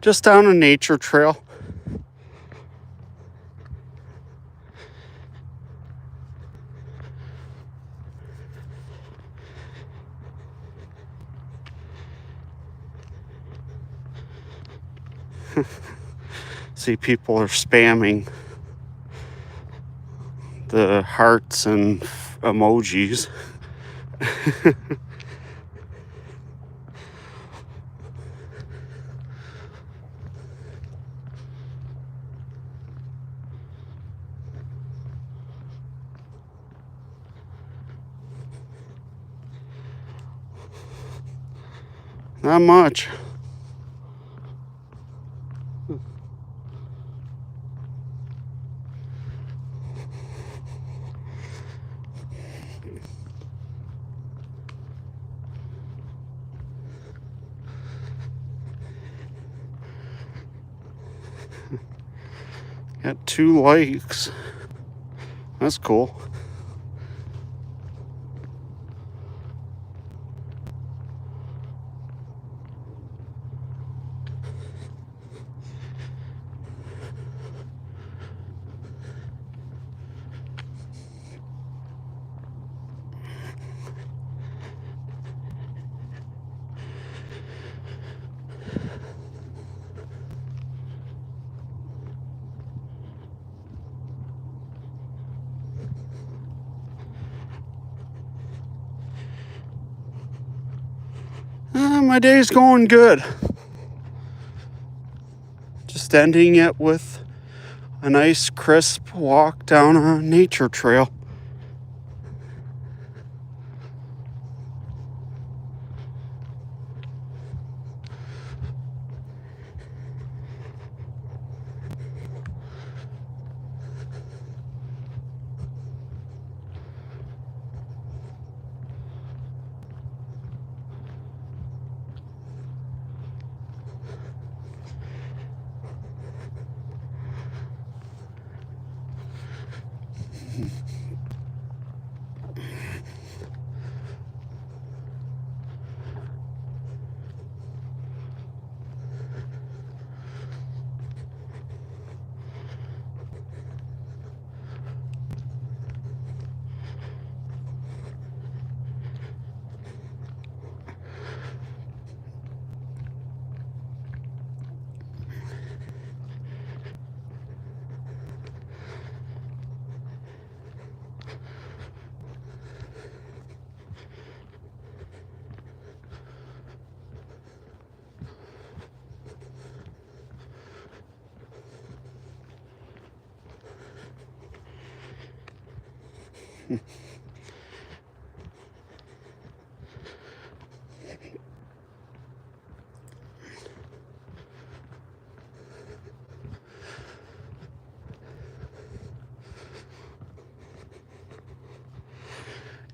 Just down a nature trail. See, people are spamming the hearts and emojis. Not much. Got 2 likes. That's cool. My day's going good. Just ending it with a nice crisp walk down a nature trail.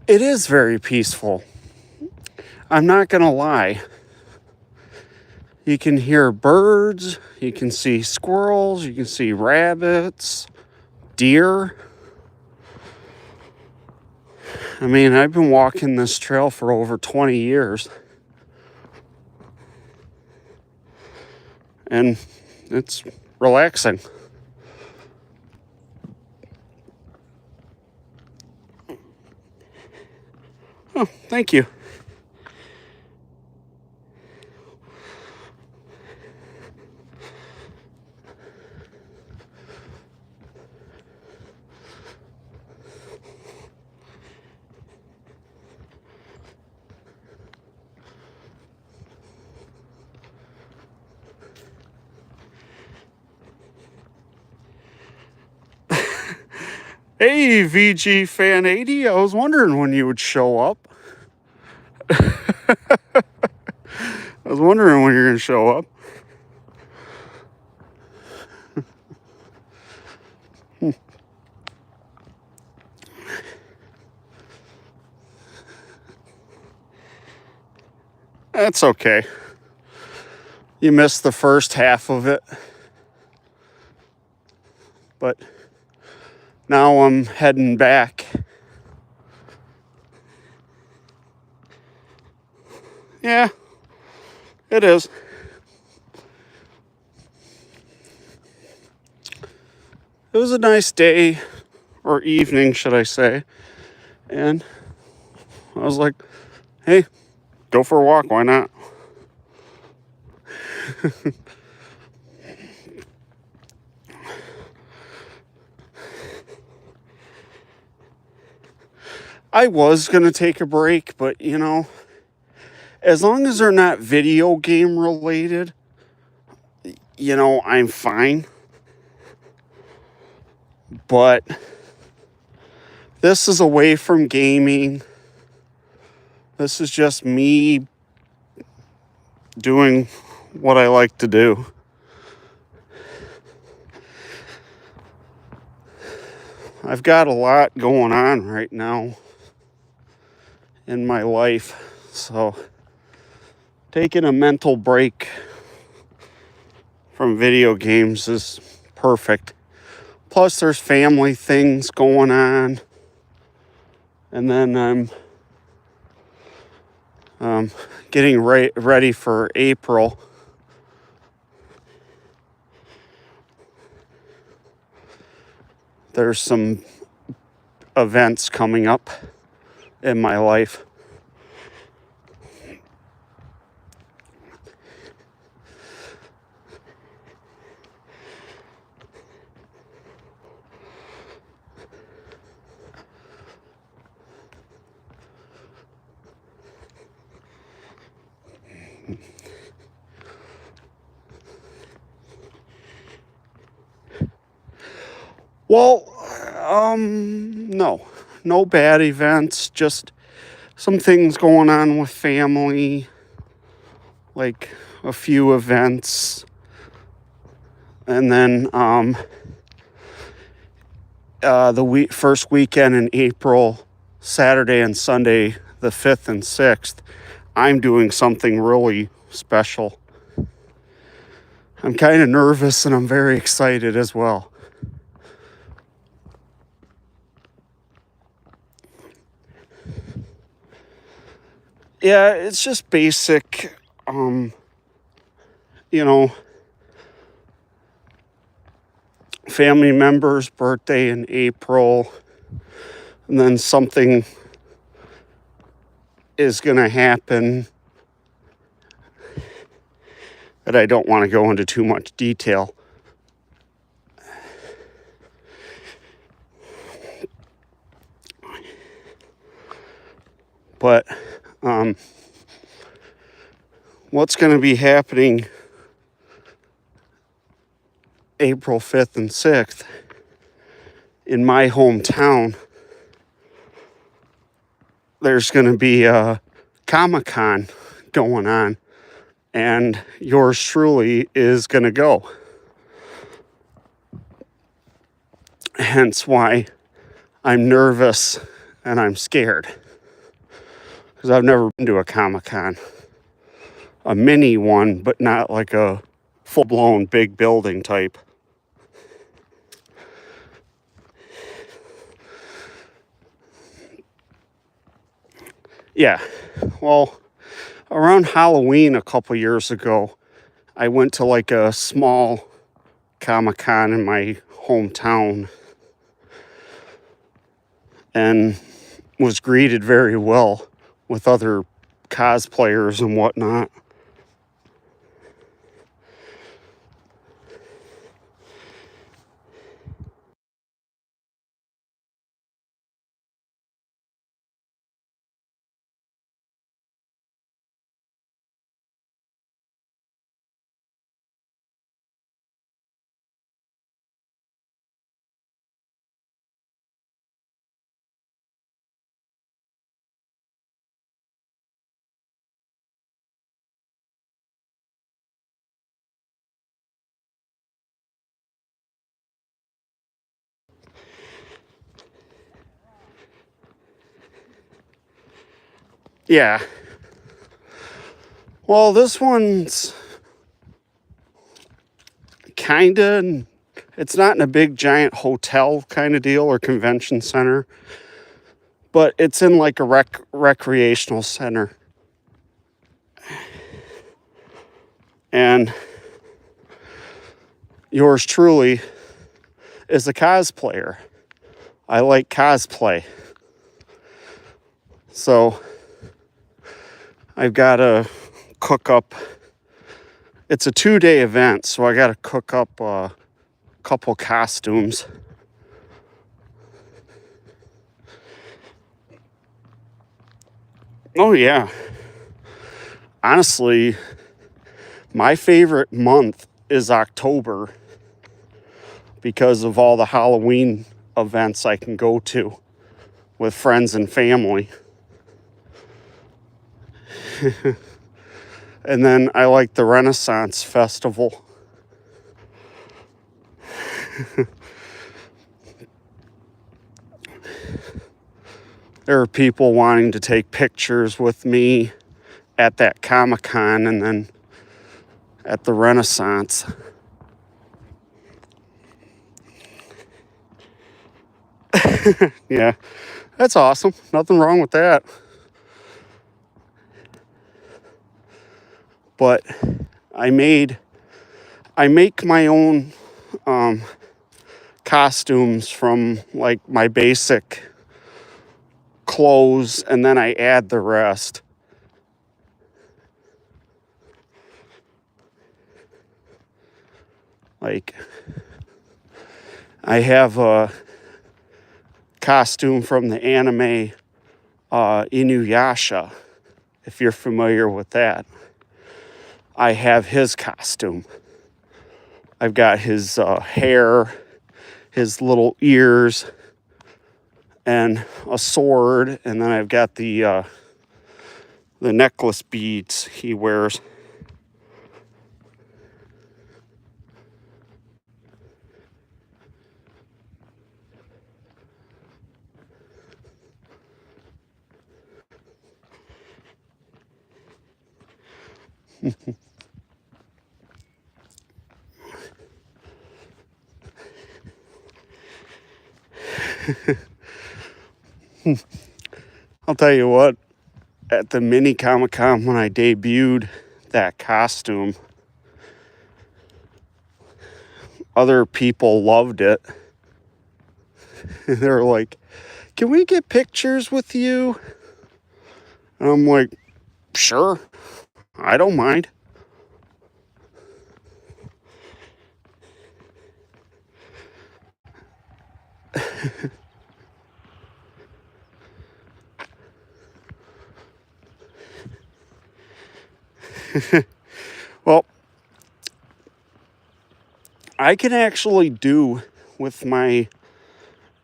It is very peaceful. I'm not gonna lie. You can hear birds, you can see squirrels, you can see rabbits, deer. I mean, I've been walking this trail for over 20 years. And it's relaxing. Oh, thank you. Hey, VG Fan 80, I was wondering when you would show up. I was wondering when you're going to show up. That's okay. You missed the first half of it. But now I'm heading back. Yeah, it is. It was a nice day, or evening, should I say. And I was like, hey, go for a walk, why not? I was going to take a break, but you know, as long as they're not video game related, you know, I'm fine. But this is away from gaming. This is just me doing what I like to do. I've got a lot going on right now in my life, so taking a mental break from video games is perfect. Plus, there's family things going on, and then I'm getting ready for April. There's some events coming up in my life. Well, no bad events, just some things going on with family, like a few events, and then the first weekend in April, Saturday and Sunday, the 5th and 6th, I'm doing something really special. I'm kind of nervous and I'm very excited as well. Yeah, it's just basic, you know, family member's birthday in April, and then something is going to happen that I don't want to go into too much detail. But what's going to be happening April 5th and 6th in my hometown, there's going to be a Comic-Con going on, and yours truly is going to go. Hence why I'm nervous and I'm scared, because I've never been to a Comic-Con. A mini one, but not like a full-blown big building type. Yeah, well, around Halloween a couple years ago, I went to like a small Comic-Con in my hometown and was greeted very well with other cosplayers and whatnot. Yeah. Well, this one's kinda, It's not in a big giant hotel kind of deal or convention center, but it's in like a recreational center. And yours truly is a cosplayer. I like cosplay. So I've got to cook up. It's a 2-day event, so I got to cook up a couple costumes. Oh, yeah. Honestly, my favorite month is October because of all the Halloween events I can go to with friends and family. And then I like the Renaissance Festival. There are people wanting to take pictures with me at that Comic-Con and then at the Renaissance. Yeah, that's awesome. Nothing wrong with that. But I make my own costumes from like my basic clothes, and then I add the rest. Like, I have a costume from the anime Inuyasha, if you're familiar with that. I have his costume. I've got his hair, his little ears, and a sword, and then I've got the necklace beads he wears. I'll tell you what, at the mini Comic-Con when I debuted that costume, other people loved it. They were like, "Can we get pictures with you?" And I'm like, "Sure, I don't mind." Well, I can actually do with my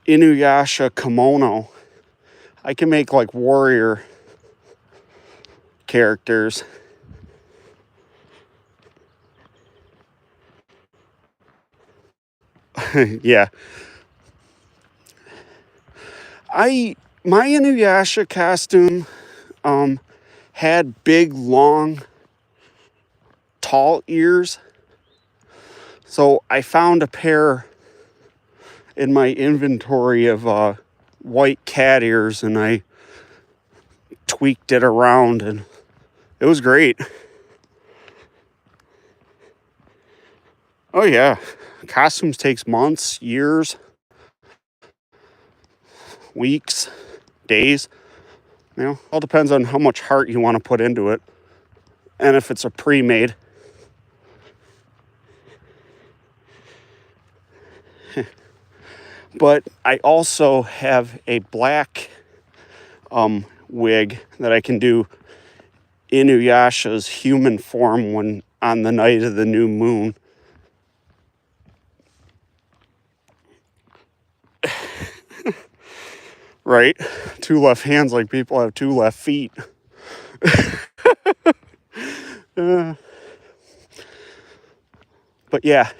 Inuyasha kimono, I can make like warrior characters. Yeah. My Inuyasha costume had big, long, tall ears. So I found a pair in my inventory of white cat ears, and I tweaked it around, and it was great. Oh yeah, costumes takes months, years, weeks, days. You know, all depends on how much heart you want to put into it, and if it's a pre-made. But I also have a black wig that I can do Inuyasha's human form when on the night of the new moon. Right? 2 left hands like people have 2 left feet. But yeah,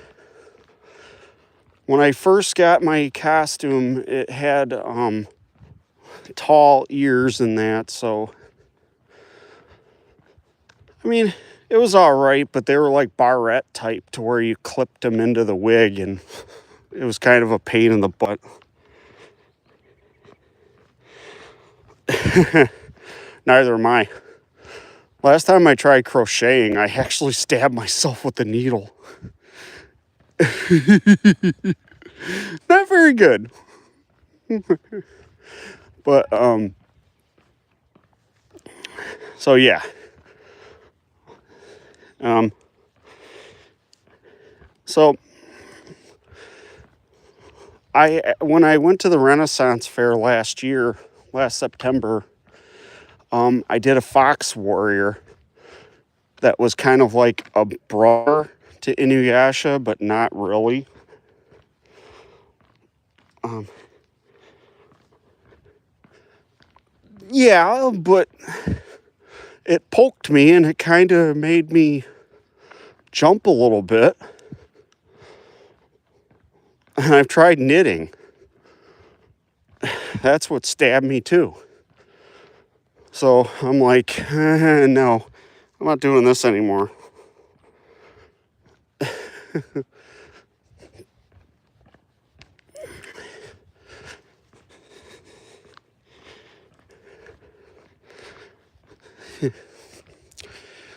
when I first got my costume, it had tall ears and that, so I mean, it was all right, but they were like barrette type to where you clipped them into the wig, and it was kind of a pain in the butt. Neither am I. Last time I tried crocheting, I actually stabbed myself with the needle. Not very good. But, so yeah. So when I went to the Renaissance Fair last September, I did a fox warrior that was kind of like a brother to Inuyasha, but not really. Yeah, but it poked me and it kind of made me jump a little bit. And I've tried knitting. That's what stabbed me too. So I'm like, no, I'm not doing this anymore.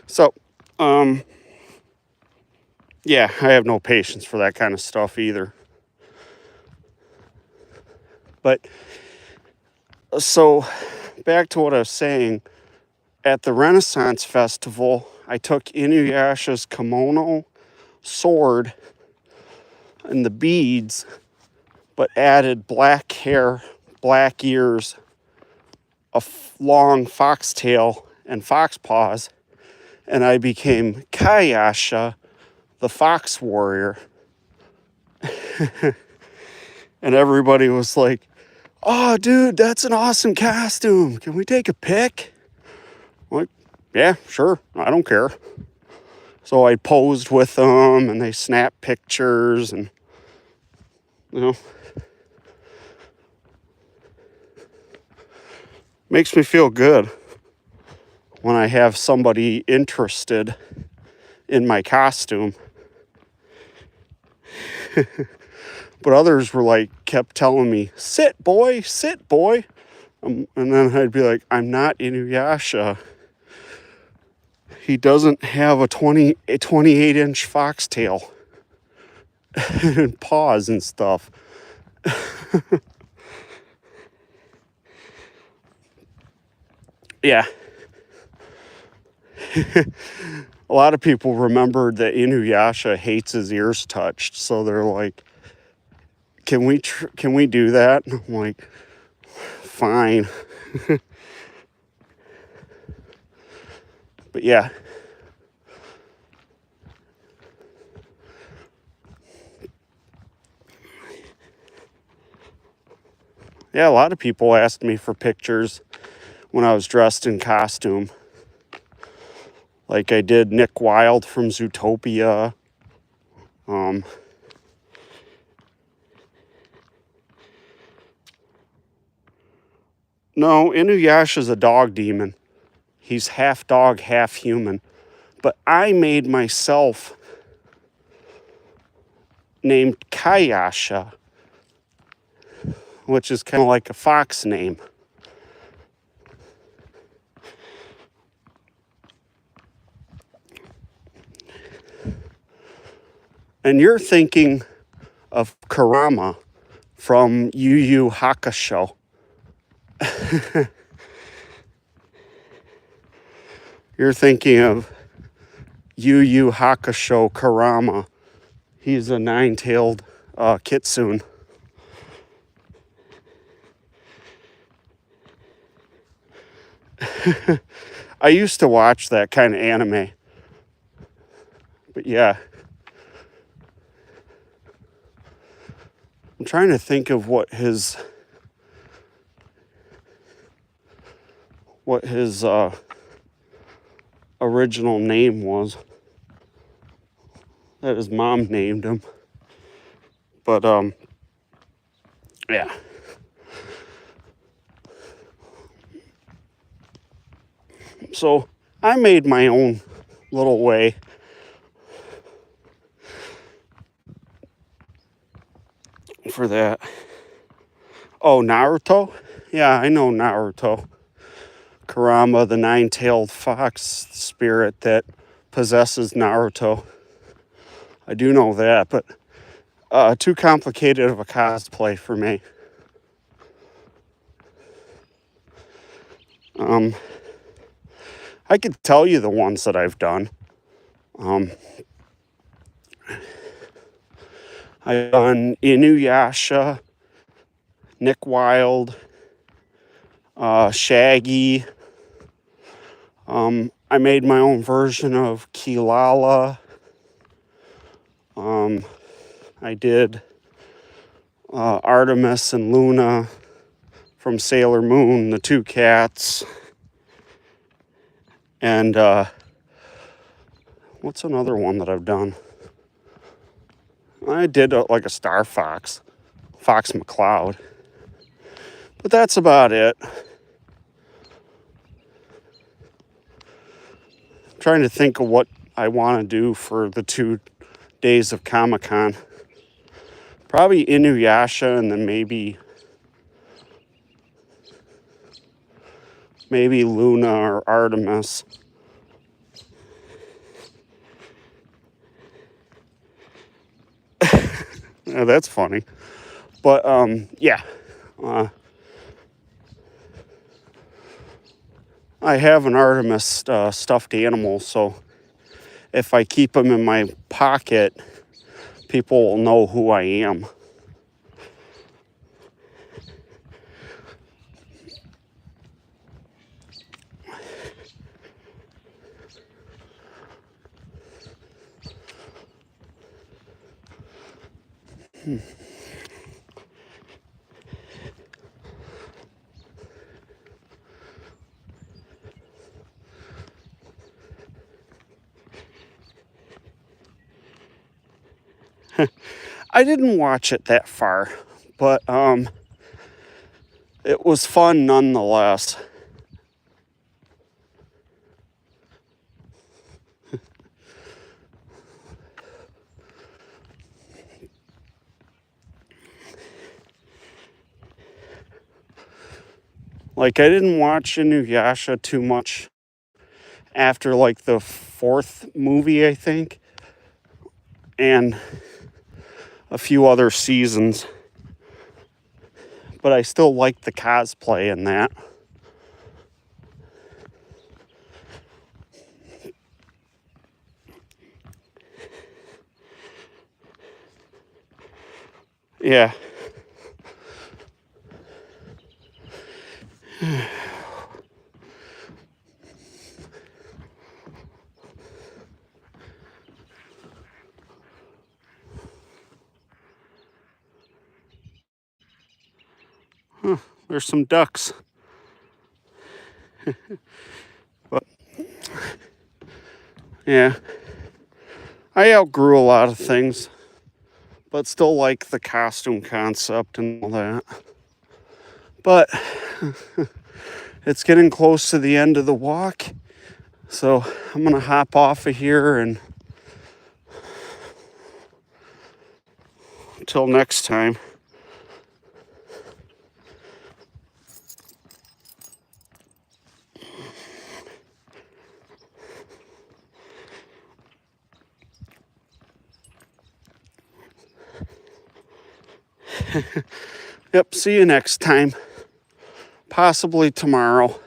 So, yeah, I have no patience for that kind of stuff either. But, so, back to what I was saying. At the Renaissance Festival, I took Inuyasha's kimono, sword, and the beads, but added black hair, black ears, a long foxtail, and fox paws, and I became Kayasha, the fox warrior. And everybody was like, "Oh, dude, that's an awesome costume. Can we take a pic?" I'm like, yeah, sure. I don't care. So I posed with them, and they snapped pictures, and, you know, makes me feel good when I have somebody interested in my costume. But others were like, kept telling me, sit, boy, sit, boy. And then I'd be like, I'm not Inuyasha. He doesn't have a 28-inch foxtail and paws and stuff. Yeah. A lot of people remembered that Inuyasha hates his ears touched, so they're like, can we do that? And I'm like, fine. But yeah. Yeah, a lot of people asked me for pictures when I was dressed in costume. Like I did Nick Wilde from Zootopia. No, Inuyasha's a dog demon. He's half dog, half human. But I made myself named Kayasha, which is kind of like a fox name. And you're thinking of Kurama from Yu Yu Hakusho. You're thinking of Yu Yu Hakusho Kurama. He's a nine-tailed kitsune. I used to watch that kind of anime. But yeah. I'm trying to think of what his original name was. That his mom named him. But yeah. So I made my own little way. for that. Oh, Naruto? Yeah, I know Naruto. Kurama, the nine-tailed fox spirit that possesses Naruto. I do know that, but too complicated of a cosplay for me. I could tell you the ones that I've done. I've done Inuyasha, Nick Wilde, Shaggy. I made my own version of Kilala. I did Artemis and Luna from Sailor Moon, the two cats. And what's another one that I've done? I did like a Star Fox, Fox McCloud. But that's about it. I'm trying to think of what I want to do for the 2 days of Comic-Con. Probably Inuyasha, and then maybe Luna or Artemis. Yeah, that's funny. But yeah. I have an Artemis stuffed animal, so if I keep them in my pocket, people will know who I am. I didn't watch it that far, but it was fun nonetheless. Like, I didn't watch Inuyasha too much after, like, the 4th movie, I think, and a few other seasons. But I still like the cosplay in that. Yeah. There's some ducks. But yeah, I outgrew a lot of things, but still like the costume concept and all that. But it's getting close to the end of the walk, so I'm gonna hop off of here, and until next time. Yep, see you next time. Possibly tomorrow.